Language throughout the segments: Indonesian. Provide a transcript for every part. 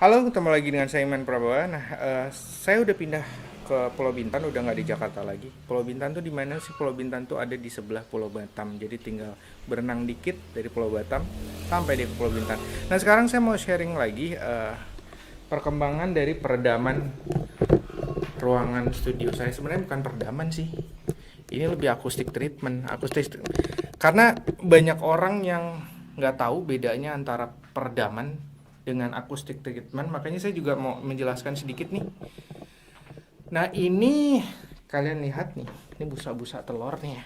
Halo, ketemu lagi dengan saya Iman Prabowo. Saya udah pindah ke Pulau Bintan, udah nggak di Jakarta lagi. Pulau Bintan tuh di mana sih? Pulau Bintan tuh ada di sebelah Pulau Batam. Jadi tinggal berenang dikit dari Pulau Batam sampai di Pulau Bintan. Nah, sekarang saya mau sharing lagi perkembangan dari peredaman ruangan studio saya. Sebenarnya bukan peredaman sih. Ini lebih akustik treatment, karena banyak orang yang nggak tahu bedanya antara peredaman dengan akustik treatment, makanya saya juga mau menjelaskan sedikit nih. Nah, ini kalian lihat nih, ini busa-busa telur nih ya.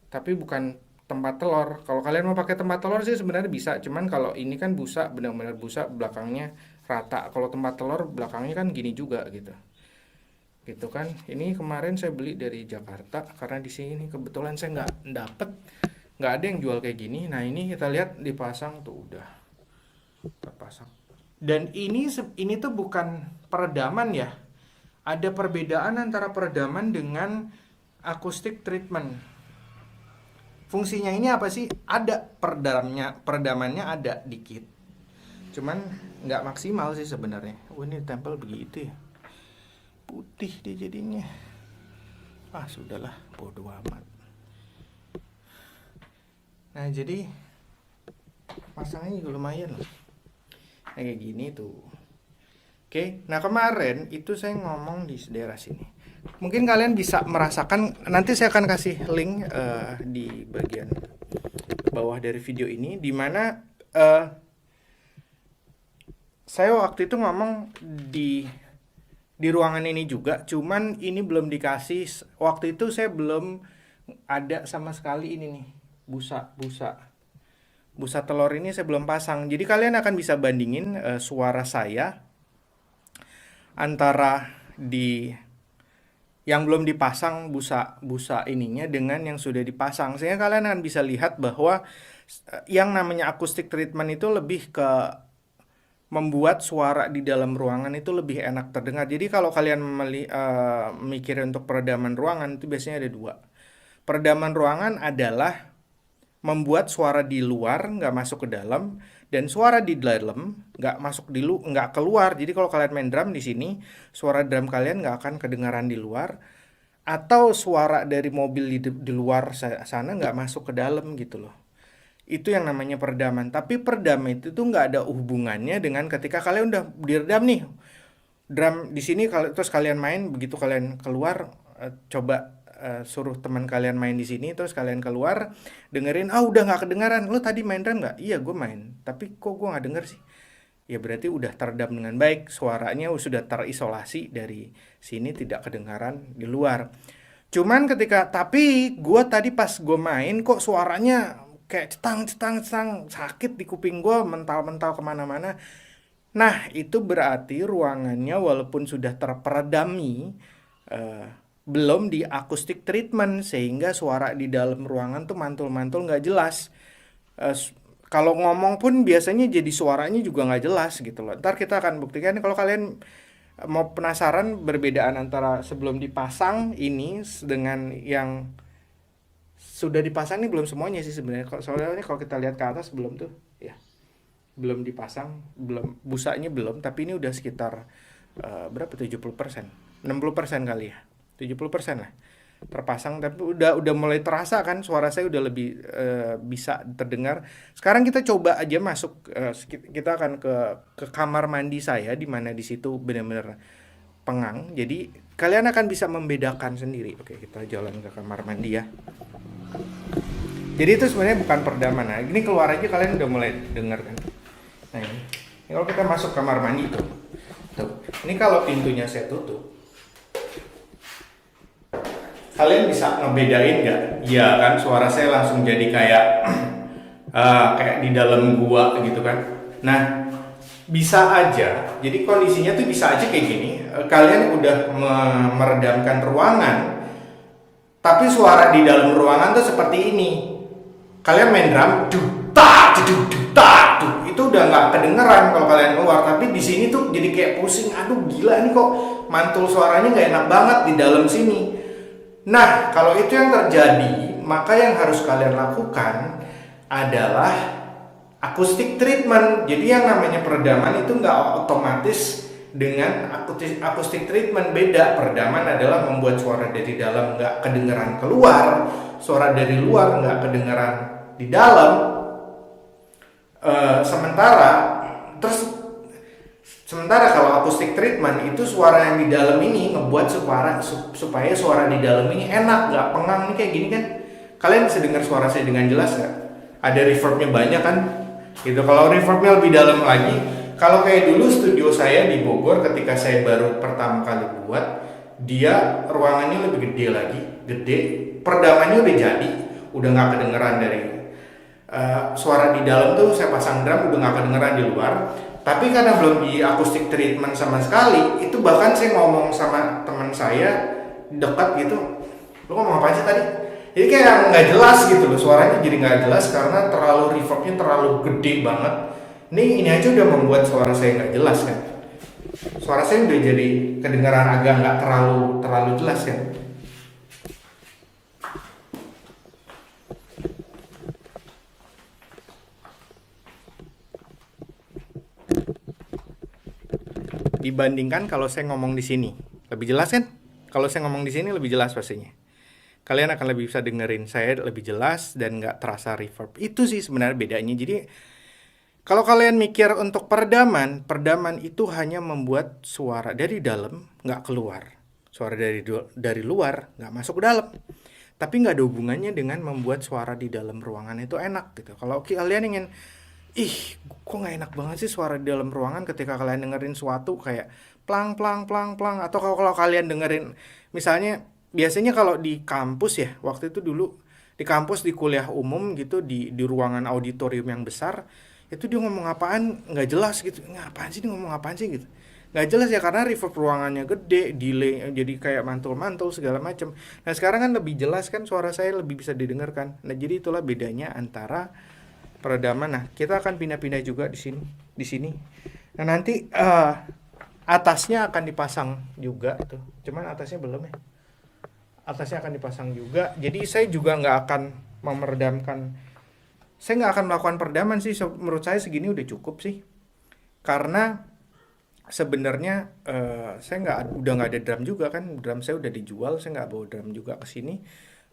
Tapi bukan tempat telur. Kalau kalian mau pakai tempat telur sih sebenarnya bisa, cuman kalau ini kan busa, benar-benar busa, belakangnya rata. Kalau tempat telur belakangnya kan gini juga gitu. Gitu kan. Ini kemarin saya beli dari Jakarta karena di sini kebetulan saya nggak ada yang jual kayak gini. Nah, ini kita lihat dipasang tuh udah terpasang. Dan ini tuh bukan peredaman ya. Ada perbedaan antara peredaman dengan acoustic treatment. Fungsinya ini apa sih? Ada peredamannya ada dikit. Cuman nggak maksimal sih sebenarnya. Oh, ini tempel begitu ya. Putih dia jadinya. Ah, sudahlah, bodo amat. Nah, jadi pasangnya juga lumayan loh. Nah, kayak gini tuh. Oke, nah kemarin itu saya ngomong di daerah sini. Mungkin kalian bisa merasakan, nanti saya akan kasih link di bagian bawah dari video ini, di mana saya waktu itu ngomong di ruangan ini juga, cuman ini belum dikasih. Waktu itu saya belum ada sama sekali ini nih, busa telur ini saya belum pasang. Jadi kalian akan bisa bandingin suara saya antara di yang belum dipasang busa ininya dengan yang sudah dipasang. Sehingga kalian akan bisa lihat bahwa yang namanya acoustic treatment itu lebih ke membuat suara di dalam ruangan itu lebih enak terdengar. Jadi kalau kalian mikir untuk peredaman ruangan itu biasanya ada dua. Peredaman ruangan adalah membuat suara di luar nggak masuk ke dalam, dan suara di dalam nggak keluar. Jadi kalau kalian main drum di sini, suara drum kalian nggak akan kedengaran di luar, atau suara dari mobil di luar sana nggak masuk ke dalam gitu loh. Itu yang namanya peredaman. Tapi peredaman itu tuh nggak ada hubungannya dengan ketika kalian udah diredam nih drum di sini, terus kalian main, begitu kalian keluar, coba suruh teman kalian main di sini, terus kalian keluar dengerin, udah nggak kedengaran. Lo tadi main drum nggak? Iya, gue main, tapi kok gue nggak denger sih? Ya berarti udah teredam dengan baik, suaranya sudah terisolasi dari sini, tidak kedengaran di luar. Cuman tapi gue tadi pas gue main kok suaranya kayak cetang cetang cetang, sakit di kuping gue, mental-mental kemana-mana. Nah, itu berarti ruangannya walaupun sudah terperedami, eh, belum di acoustic treatment, sehingga suara di dalam ruangan tuh mantul-mantul nggak jelas. Eh, Kalau ngomong pun biasanya jadi suaranya juga nggak jelas gitu loh. Ntar kita akan buktikan kalau kalian mau penasaran perbedaan antara sebelum dipasang ini dengan yang sudah dipasang. Ini belum semuanya sih sebenarnya. Soalnya kalau kita lihat ke atas belum tuh, ya belum dipasang, belum busanya belum, tapi ini udah sekitar berapa, 70%, 60% kali ya, 70% lah terpasang. Tapi udah mulai terasa kan, suara saya udah lebih bisa terdengar. Sekarang kita coba aja masuk, kita akan ke kamar mandi saya, di mana di situ benar-benar pengang, jadi kalian akan bisa membedakan sendiri. Oke, kita jalan ke kamar mandi ya. Jadi itu sebenarnya bukan peredaman. Nah, ini keluar aja kalian udah mulai dengar kan. Nah, ini kalau kita masuk kamar mandi tuh. Ini kalau pintunya saya tutup, kalian bisa ngebedain nggak? Iya kan, suara saya langsung jadi kayak kayak di dalam gua gitu kan. Nah, bisa aja. Jadi kondisinya tuh bisa aja kayak gini. Kalian udah meredamkan ruangan, tapi suara di dalam ruangan tuh seperti ini. Kalian main drum, itu udah nggak kedengeran kalau kalian keluar. Tapi di sini tuh jadi kayak pusing. Aduh gila, ini kok mantul suaranya nggak enak banget di dalam sini. Nah, kalau itu yang terjadi, maka yang harus kalian lakukan adalah Acoustic treatment. Jadi yang namanya peredaman itu nggak otomatis dengan acoustic treatment. Beda. Peredaman adalah membuat suara dari dalam nggak kedengeran keluar, suara dari luar nggak kedengeran di dalam. Sementara terus sementara kalau acoustic treatment itu suara yang di dalam ini ngebuat supaya suara di dalam ini enak, nggak pengang nih kayak gini kan. Kalian bisa dengar suara saya dengan jelas nggak? Ada reverbnya banyak kan? Gitu. Kalau reverbnya lebih dalam lagi, kalau kayak dulu studio saya di Bogor ketika saya baru pertama kali buat, dia ruangannya lebih gede lagi, gede, peredamannya udah jadi, udah nggak kedengeran dari suara di dalam tuh saya pasang drum udah nggak kedengeran di luar. Tapi karena belum di acoustic treatment sama sekali, itu bahkan saya ngomong sama teman saya dekat gitu, lu ngomong apa sih tadi? Jadi kayak nggak jelas gitu loh, suaranya jadi nggak jelas karena terlalu reverbnya terlalu gede banget. Ini aja udah membuat suara saya nggak jelas kan. Suara saya udah jadi kedengaran agak nggak terlalu jelas kan. Dibandingkan kalau saya ngomong di sini, lebih jelas kan? Kalau saya ngomong di sini lebih jelas pastinya. Kalian akan lebih bisa dengerin saya lebih jelas dan nggak terasa reverb. Itu sih sebenarnya bedanya. Jadi kalau kalian mikir untuk peredaman itu hanya membuat suara dari dalam nggak keluar, suara dari luar nggak masuk ke dalam. Tapi nggak ada hubungannya dengan membuat suara di dalam ruangan itu enak gitu. Kalau kalian ingin, kok nggak enak banget sih suara di dalam ruangan ketika kalian dengerin suatu kayak plang plang plang plang, atau kalau kalian dengerin misalnya biasanya kalau di kampus ya, waktu itu dulu di kampus di kuliah umum gitu, di ruangan auditorium yang besar, itu dia ngomong apaan nggak jelas gitu, ngapain sih dia ngomong apaan sih gitu, nggak jelas ya karena reverb ruangannya gede, delay jadi kayak mantul-mantul segala macam. Nah sekarang kan lebih jelas kan, suara saya lebih bisa didengarkan. Nah jadi itulah bedanya antara peredaman. Nah kita akan pindah-pindah juga di sini. Nah nanti atasnya akan dipasang juga tuh, cuman atasnya belum ya, atasnya akan dipasang juga. Jadi saya juga nggak akan meredamkan, saya nggak akan melakukan peredaman sih. Menurut saya segini udah cukup sih, karena sebenarnya saya udah nggak ada drum juga kan, drum saya udah dijual, saya nggak bawa drum juga ke sini,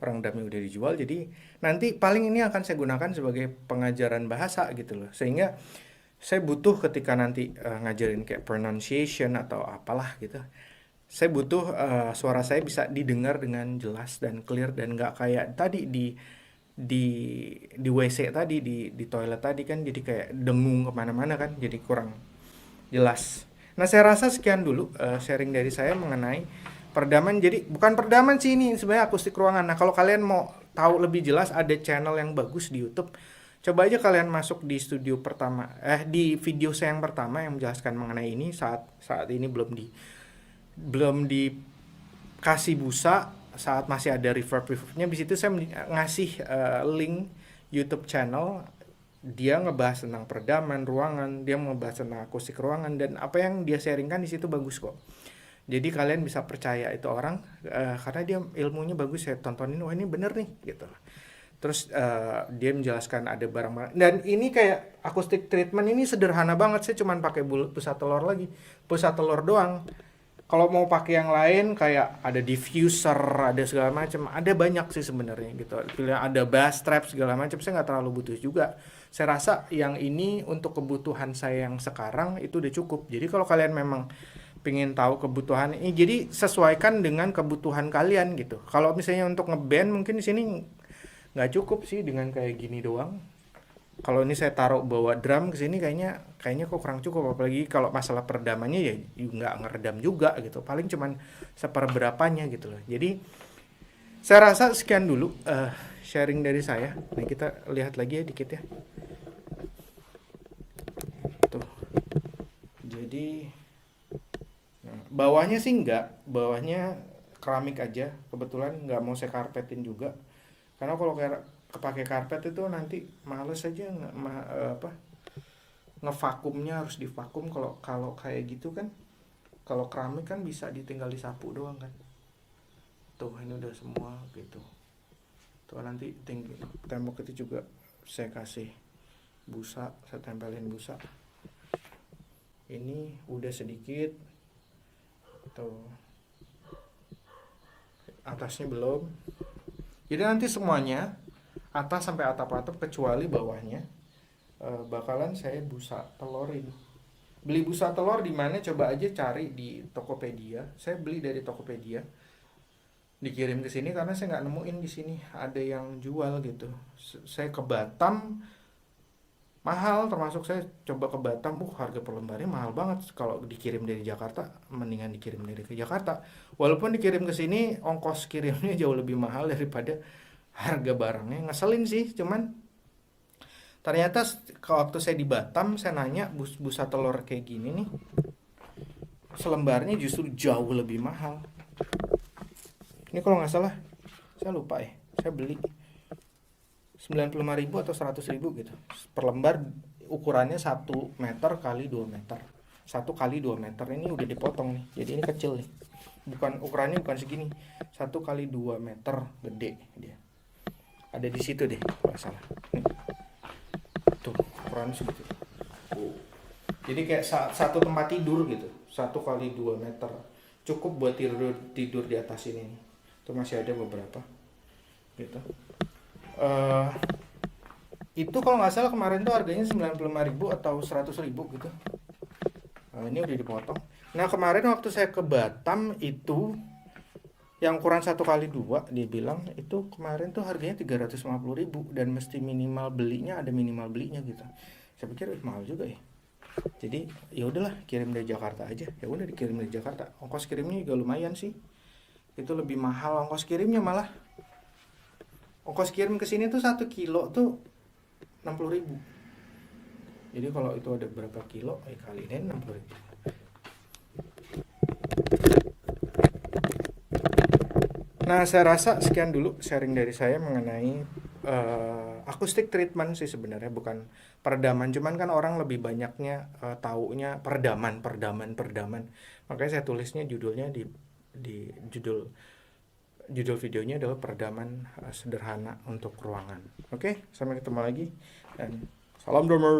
orang drumnya udah dijual. Jadi nanti paling ini akan saya gunakan sebagai pengajaran bahasa gitu loh, sehingga saya butuh ketika nanti ngajarin kayak pronunciation atau apalah gitu, saya butuh suara saya bisa didengar dengan jelas dan clear, dan nggak kayak tadi di WC tadi, di toilet tadi kan jadi kayak dengung kemana-mana kan, jadi kurang jelas. Nah saya rasa sekian dulu sharing dari saya mengenai peredaman. Jadi bukan peredaman sih, ini sebenarnya akustik ruangan. Nah kalau kalian mau tahu lebih jelas, ada channel yang bagus di YouTube. Coba aja kalian masuk di studio pertama, di video saya yang pertama yang menjelaskan mengenai ini. Saat ini belum dikasih busa, saat masih ada reverbnya. Di situ saya ngasih link YouTube channel, dia ngebahas tentang peredaman ruangan, dia ngebahas tentang akustik ruangan, dan apa yang dia sharingkan di situ bagus kok. Jadi kalian bisa percaya itu orang karena dia ilmunya bagus, saya tontonin, wah ini bener nih gitu. Terus dia menjelaskan ada barang-barang, dan ini kayak acoustic treatment ini sederhana banget, saya cuman pakai pusat telur doang. Kalau mau pakai yang lain kayak ada diffuser, ada segala macam, ada banyak sih sebenarnya gitu. Pilihan ada bass trap segala macam, saya nggak terlalu butuh juga. Saya rasa yang ini untuk kebutuhan saya yang sekarang itu udah cukup. Jadi kalau kalian memang pengen tahu kebutuhan ini, jadi sesuaikan dengan kebutuhan kalian gitu. Kalau misalnya untuk ngeband mungkin di sini nggak cukup sih dengan kayak gini doang. Kalau ini saya taruh bawa drum ke sini kayaknya kok kurang cukup, apalagi kalau masalah peredamannya ya nggak ngeredam juga gitu, paling cuman seperberapanya gitu loh. Jadi saya rasa sekian dulu sharing dari saya. Nah kita lihat lagi ya dikit ya tuh. Jadi bawahnya sih bawahnya keramik aja, kebetulan nggak mau saya karpetin juga, karena kalau kayak kepake karpet itu nanti males aja ngevakumnya, harus divakum. Kalau kayak gitu kan, kalau keramik kan bisa ditinggal disapu doang kan. Tuh ini udah semua gitu tuh. Nanti tembok itu juga saya kasih busa, saya tempelin busa. Ini udah sedikit, tuh atasnya belum. Jadi nanti semuanya atas sampai atap-atap kecuali bawahnya bakalan saya busa telorin. Beli busa telur di mana? Coba aja cari di Tokopedia. Saya beli dari Tokopedia. Dikirim ke sini karena saya nggak nemuin di sini ada yang jual gitu. Saya ke Batam mahal, termasuk saya coba ke Batam, harga per lembarnya mahal banget. Kalau dikirim dari Jakarta, mendingan dikirim dari ke Jakarta. Walaupun dikirim ke sini, ongkos kirimnya jauh lebih mahal daripada harga barangnya. Ngeselin sih, cuman ternyata waktu saya di Batam, saya nanya busa telur kayak gini nih, selembarnya justru jauh lebih mahal. Ini kalau nggak salah, saya lupa ya, saya beli 95.000 atau 100.000 gitu per lembar, ukurannya 1 meter kali 2 meter, 1 kali 2 meter. Ini udah dipotong nih, jadi ini kecil nih, bukan ukurannya bukan segini, 1 kali 2 meter, gede dia, ada di situ deh kalau salah nih. Tuh ukurannya segitu. Jadi kayak satu tempat tidur gitu, 1 kali 2 meter, cukup buat tidur di atas ini nih. Itu masih ada beberapa gitu. Itu kalau nggak salah kemarin tuh harganya 95.000 atau 100.000 gitu. Ini udah dipotong. Nah kemarin waktu saya ke Batam itu yang ukuran 1 kali 2 dia bilang itu kemarin tuh harganya 350.000 dan mesti minimal belinya, ada minimal belinya gitu. Saya pikir mahal juga ya. Jadi ya udahlah, kirim dari Jakarta aja. Ya udah dikirim dari Jakarta. Ongkos kirimnya juga lumayan sih. Itu lebih mahal ongkos kirimnya malah. Ongkos kirim ke sini tuh 1 kilo tuh 60.000. Jadi kalau itu ada berapa kilo, kaliin 60.000. Nah, saya rasa sekian dulu sharing dari saya mengenai acoustic treatment sih sebenarnya, bukan peredaman. Cuman kan orang lebih banyaknya taunya peredaman. Makanya saya tulisnya judulnya di judul videonya adalah peredaman sederhana untuk ruangan. Oke, sampai ketemu lagi dan salam drummer.